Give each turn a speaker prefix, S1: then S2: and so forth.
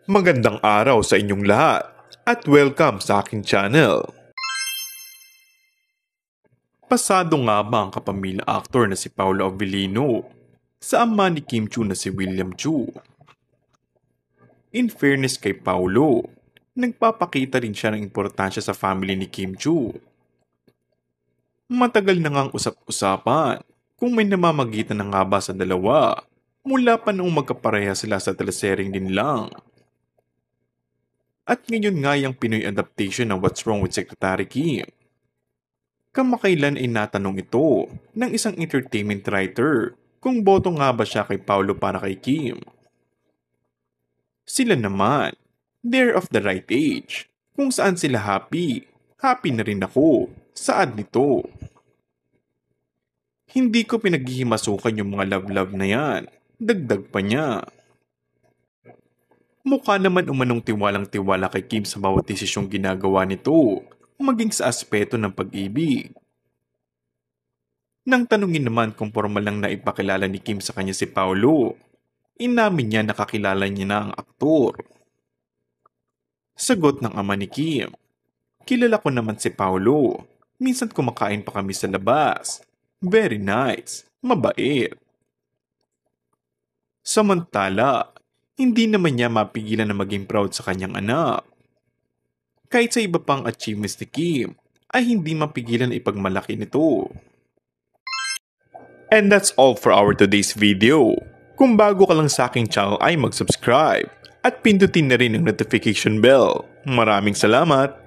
S1: Magandang araw sa inyong lahat at welcome sa aking channel. Pasado nga ba ang kapamilya aktor na si Paolo Avellino sa ama ni Kim Chiu na si William Chiu? In fairness kay Paolo, nagpapakita rin siya ng importansya sa family ni Kim Chiu. Matagal na ngang usap-usapan kung may namamagitan na nga ba sa dalawa mula pa noong magkapareha sila sa teleserye din lang. At ngayon nga yung Pinoy adaptation ng What's Wrong with Secretary Kim. Kamakailan ay natanong ito ng isang entertainment writer kung boto nga ba siya kay Paolo para kay Kim. Sila naman, they're of the right age. Kung saan sila happy, happy na rin ako. Saad nito. Hindi ko pinaghihimasukan yung mga love-love na yan. Dagdag pa niya. Mukha naman umanong tiwalang-tiwala kay Kim sa bawat desisyong ginagawa nito, maging sa aspeto ng pag-ibig. Nang tanungin naman kung formal lang na ipakilala ni Kim sa kanya si Paolo, inamin niya nakakilala niya na ang aktor. Sagot ng ama ni Kim, kilala ko naman si Paolo, minsan kumakain pa kami sa labas. Very nice, mabait. Samantala, hindi naman niya mapigilan na maging proud sa kanyang anak. Kahit sa iba pang achievements ni Kim, ay hindi mapigilan na ipagmalaki nito. And that's all for our today's video. Kung bago ka lang sa aking channel ay mag-subscribe at pindutin na rin ang notification bell. Maraming salamat!